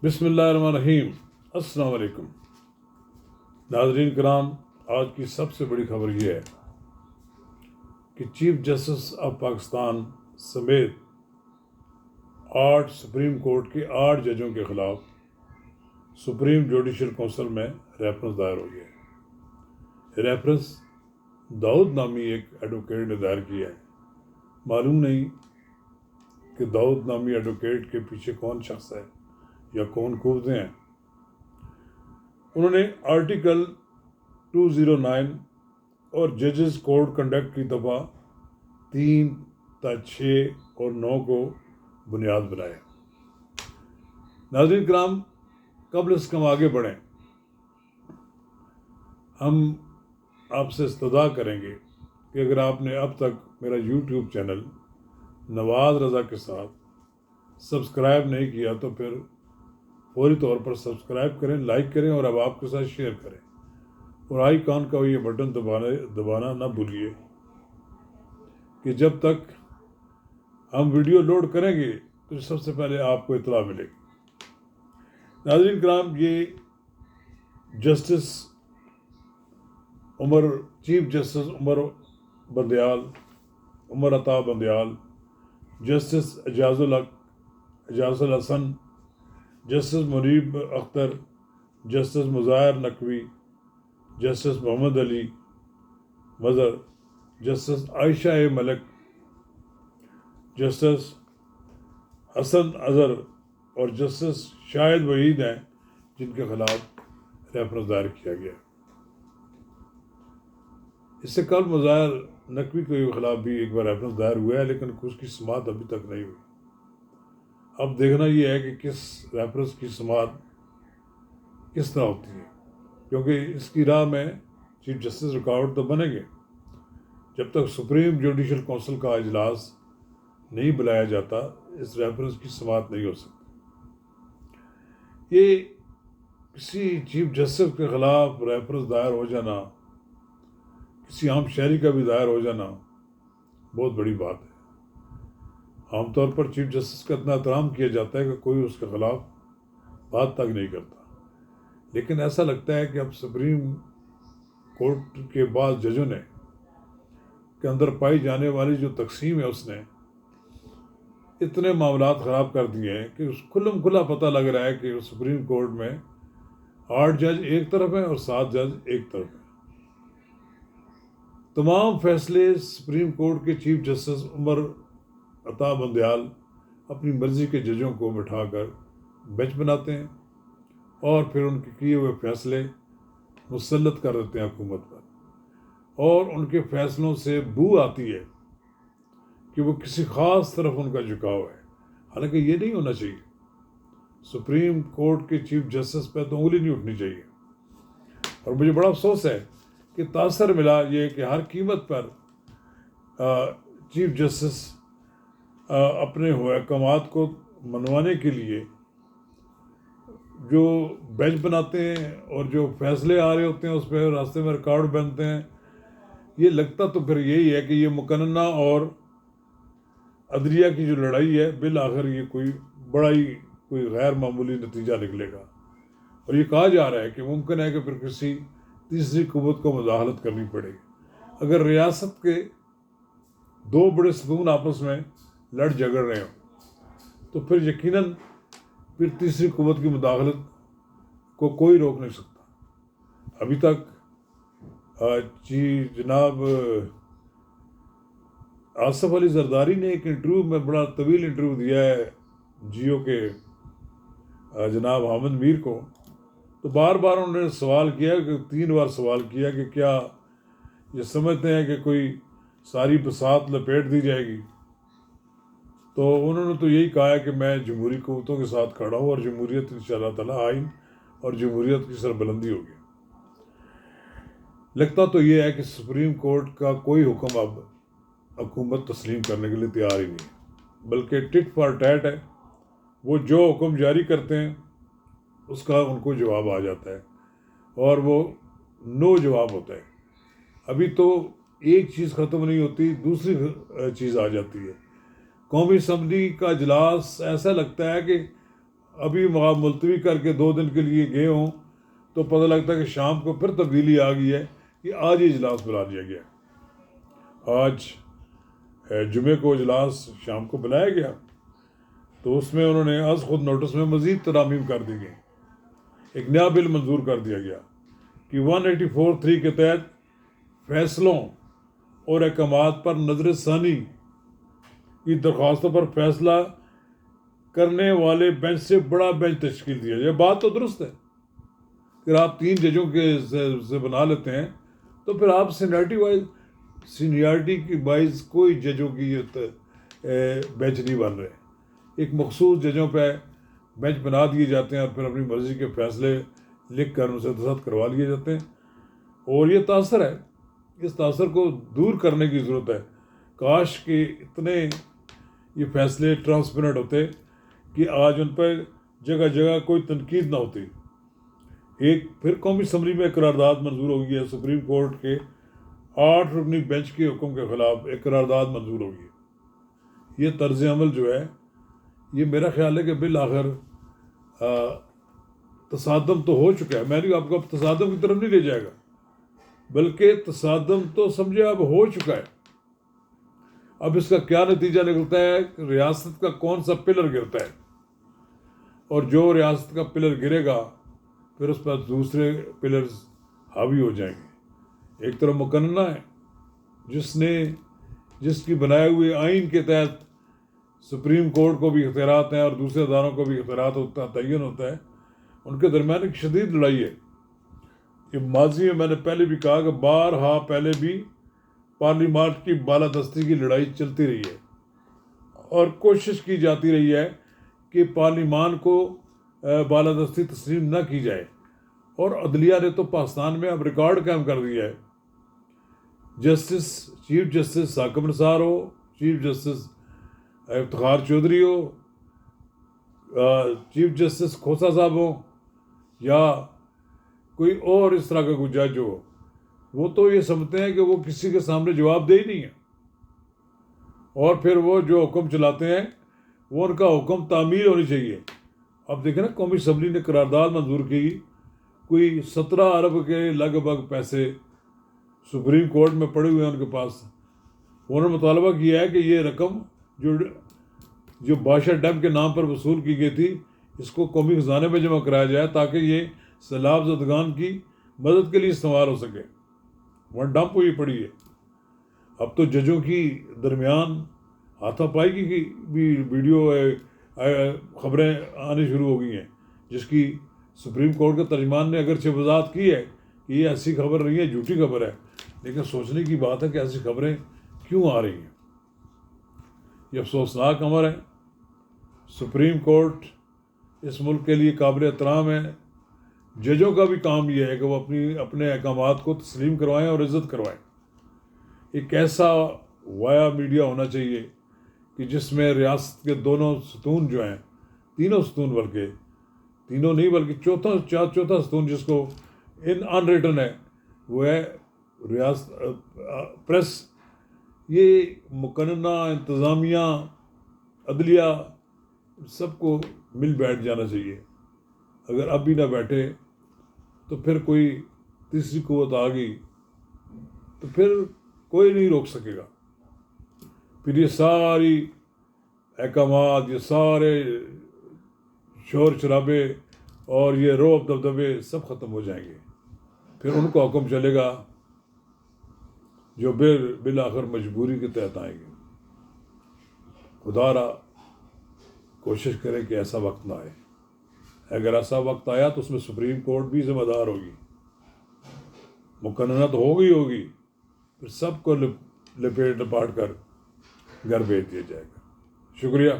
बिस्मिल्लाहिर्रहमानिर्रहीम। अस्सलाम वालेकुम नाज़रीन कराम, आज की सबसे बड़ी खबर यह है कि चीफ जस्टिस ऑफ पाकिस्तान समेत 8 सुप्रीम कोर्ट के 8 जजों के खिलाफ सुप्रीम जुडिशल काउंसिल में रेफरेंस दायर हो गया है। रेफरेंस दाऊद नामी एक एडवोकेट ने दायर किया है। मालूम नहीं कि दाऊद नामी एडवोकेट के पीछे कौन शख्स है या कौन कूदे हैं। उन्होंने आर्टिकल 209 और जजेस कोड कंडक्ट की दफ़ा 3, 6 और 9 को बुनियाद बनाया। नाज़रीन कराम, कबल से हम आगे बढ़ें, हम आपसे इस्तदा करेंगे कि अगर आपने अब तक मेरा यूट्यूब चैनल नवाज़ रज़ा के साथ सब्सक्राइब नहीं किया तो फिर फौरी तौर पर सब्सक्राइब करें, लाइक करें और अब आपके साथ शेयर करें, और आइकॉन का ये बटन दबाना ना भूलिए कि जब तक हम वीडियो लोड करेंगे तो सबसे पहले आपको इत्तला मिलेगी। नाज़रीन कराम, ये justice chief justice Umar Ata Bandial, justice Ijazul Hasan, justice Munib Akhtar, justice Mazahar Naqvi, justice Mohammad Ali Mazhar, justice Ayesha Malik, justice Hasan Azhar और जस्टिस शाहिद वहीद हैं जिनके खिलाफ रेफरेंस दायर किया गया। इससे कल मुज़ाहिर नकवी के खिलाफ भी एक बार रेफरेंस दायर हुआ है, लेकिन उसकी समाअत अभी तक नहीं हुई। अब देखना यह है कि किस रेफरेंस की समाअत किस तरह होती है, क्योंकि इसकी राह में चीफ जस्टिस रुकावट तो बनेंगे। जब तक सुप्रीम जुडिशल काउंसिल का इजलास नहीं बुलाया जाता, इस रेफरेंस की समाअत नहीं हो सकती। ये किसी चीफ जस्टिस के खिलाफ रेफरेंस दायर हो जाना, किसी आम शहरी का भी दायर हो जाना बहुत बड़ी बात है। आमतौर पर चीफ जस्टिस का इतना एहतराम किया जाता है कि कोई उसके खिलाफ बात तक नहीं करता, लेकिन ऐसा लगता है कि अब सुप्रीम कोर्ट के बाद जजों ने के अंदर पाई जाने वाली जो तकसीम है, उसने इतने मामलात ख़राब कर दिए हैं कि खुल्लम खुला पता लग रहा है कि सुप्रीम कोर्ट में 8 जज एक तरफ हैं और 7 जज एक तरफ हैं। तमाम फैसले सुप्रीम कोर्ट के चीफ जस्टिस उमर अता बंदयाल अपनी मर्ज़ी के जजों को बिठाकर बेंच बनाते हैं और फिर उनके किए हुए फैसले मुसल्लत कर देते हैं हुकूमत पर, और उनके फैसलों से बू आती है कि वो किसी ख़ास तरफ उनका झुकाव है। हालांकि ये नहीं होना चाहिए। सुप्रीम कोर्ट के चीफ जस्टिस पर तो उंगली नहीं उठनी चाहिए। और मुझे बड़ा अफसोस है कि तासर मिला ये कि हर कीमत पर चीफ जस्टिस अपने अहकामात को मनवाने के लिए जो बेंच बनाते हैं और जो फैसले आ रहे होते हैं उस पर रास्ते में रिकॉर्ड बनते हैं। ये लगता तो फिर यही है कि ये मुकन्ना और अदलिया की जो लड़ाई है, बिल आखिर ये कोई बड़ा ही कोई गैर मामूली नतीजा निकलेगा। और ये कहा जा रहा है कि मुमकिन है कि फिर किसी तीसरी कुव्वत को मुदाखलत करनी पड़ेगी। अगर रियासत के 2 बड़े सतून आपस में लड़ झगड़ रहे हो तो फिर यकीनन फिर तीसरी कुव्वत की मुदाखलत को कोई रोक नहीं सकता। अभी तक जनाब आसिफ अली जरदारी ने एक इंटरव्यू में, बड़ा तवील इंटरव्यू दिया है जियो के जनाब हामिद मीर को, तो बार बार उन्होंने सवाल किया कि 3 बार सवाल किया कि क्या ये समझते हैं कि कोई सारी बसात लपेट दी जाएगी। तो उन्होंने तो यही कहा है कि मैं जमहूरी क़ुव्वतों के साथ खड़ा हूँ और जमहूरियत इंशाअल्लाह ताला आइन और जमहूरियत की सरबुलंदी होगी। लगता तो ये है कि सुप्रीम कोर्ट का कोई हुक्म अब हुकूमत तस्लीम करने के लिए तैयार ही नहीं है, बल्कि टिट फॉर टैट है। वो जो हुक्म जारी करते हैं उसका उनको जवाब आ जाता है और वो नो जवाब होता है। अभी तो एक चीज़ ख़त्म नहीं होती, दूसरी चीज़ आ जाती है। कौमी असम्बली का इजलास ऐसा लगता है कि ابھی وہاں ملتوی کر کے 2 دن کے لیے گئے ہوں تو پتہ لگتا ہے کہ شام کو پھر تبدیلی آ گئی ہے کہ آج ہی اجلاس بلا لیا گیا. آج جمعے کو اجلاس شام کو بلایا گیا تو اس میں انہوں نے از خود نوٹس میں مزید ترامیم کر دی گئی. ایک نیا بل منظور کر دیا گیا کہ 184(3) کے تحت فیصلوں اور احکامات پر نظر ثانی کی درخواستوں پر فیصلہ کرنے والے بینچ سے بڑا بینچ تشکیل دیا جائے. بات تو درست ہے کہ آپ 3 ججوں کے سے بنا لیتے ہیں تو پھر آپ سینیارٹی کی باعث کوئی ججوں کی بینچ نہیں بن رہے. ایک مخصوص ججوں پہ بینچ بنا دیے جاتے ہیں اور پھر اپنی مرضی کے فیصلے لکھ کر ان سے دستخط کروا لیے جاتے ہیں. اور یہ تاثر ہے، اس تاثر کو دور کرنے کی ضرورت ہے. کاش کہ اتنے یہ فیصلے ٹرانسپیرنٹ ہوتے کہ آج ان پر جگہ جگہ کوئی تنقید نہ ہوتی. ایک پھر قومی اسمبلی میں قرارداد منظور ہو گئی ہے. سپریم کورٹ کے 8 رکنی بینچ کے حکم کے خلاف ایک قرارداد منظور ہوگی. یہ طرز عمل جو ہے یہ میرا خیال ہے کہ بالآخر تصادم تو ہو چکا ہے. میں نہیں آپ کو اب تصادم کی طرف نہیں لے جائے گا، بلکہ تصادم تو سمجھے اب ہو چکا ہے. اب اس کا کیا نتیجہ نکلتا ہے؟ ریاست کا کون سا پلر گرتا ہے، اور جو ریاست کا پلر گرے گا پھر اس پر دوسرے پلرز حاوی ہو جائیں گے. ایک طرف مقننہ ہے جس کی بنائے ہوئے آئین کے تحت سپریم کورٹ کو بھی اختیارات ہیں اور دوسرے اداروں کو بھی اختیارات تعین ہوتا ہے. ان کے درمیان ایک شدید لڑائی ہے. کہ ماضی میں نے پہلے بھی کہا کہ بارہا پہلے بھی پارلیمانٹ کی بالادستی کی لڑائی چلتی رہی ہے اور کوشش کی جاتی رہی ہے کہ پارلیمان کو بالادستی تسلیم نہ کی جائے. اور عدلیہ نے تو پاکستان میں اب ریکارڈ قائم کر دیا ہے. چیف جسٹس ثاقب نثار ہو، چیف جسٹس افتخار چودھری ہو، چیف جسٹس کھوسہ صاحب ہو، یا کوئی اور اس طرح کا کوئی جج ہو، وہ تو یہ سمجھتے ہیں کہ وہ کسی کے سامنے جواب دہ ہی نہیں ہے، اور پھر وہ جو حکم چلاتے ہیں وہ ان کا حکم تعمیل ہونی چاہیے. اب دیکھیں نا، قومی اسمبلی نے قرارداد منظور کی، کوئی 17 ارب کے لگ بھگ پیسے سپریم کورٹ میں پڑے ہوئے ہیں ان کے پاس. انہوں نے مطالبہ کیا ہے کہ یہ رقم جو بادشاہ ڈیم کے نام پر وصول کی گئی تھی اس کو قومی خزانے میں جمع کرایا جائے تاکہ یہ سیلاب زدگان کی مدد کے لیے استعمال ہو سکے. وہاں ڈمپ ہوئی پڑی ہے. اب تو ججوں کی درمیان ہاتھا پائی کی بھی ویڈیو خبریں آنی شروع ہو گئی ہیں، جس کی سپریم کورٹ کے ترجمان نے اگرچہ وضاحت کی ہے کہ یہ ایسی خبر نہیں ہے، جھوٹی خبر ہے، لیکن سوچنے کی بات ہے کہ ایسی خبریں کیوں آ رہی ہیں. یہ افسوسناک امر ہے. سپریم کورٹ اس ملک کے لیے قابل احترام ہے. ججوں کا بھی کام یہ ہے کہ وہ اپنے احکامات کو تسلیم کروائیں اور عزت کروائیں. ایک ایسا وایا میڈیا ہونا چاہیے کہ جس میں ریاست کے دونوں ستون جو ہیں، تینوں ستون، بلکہ تینوں نہیں بلکہ چوتھا ستون جس کو ان ریٹن ہے وہ ہے ریاست پریس. یہ مقننہ، انتظامیہ، عدلیہ سب کو مل بیٹھ جانا چاہیے. اگر اب بھی نہ بیٹھے تو پھر کوئی تیسری قوت آ گئی تو پھر کوئی نہیں روک سکے گا. پھر یہ ساری احکامات، یہ سارے شور شرابے اور یہ روب دبدبے سب ختم ہو جائیں گے. پھر ان کو حکم چلے گا جو بالآخر مجبوری کے تحت آئیں گے. خدا را کوشش کرے کہ ایسا وقت نہ آئے. اگر ایسا وقت آیا تو اس میں سپریم کورٹ بھی ذمہ دار ہوگی. مقننہ تو ہوگی، پھر سب کو لپیٹ لپاٹ کر گھر بھیج دیا جائے گا. شکریہ.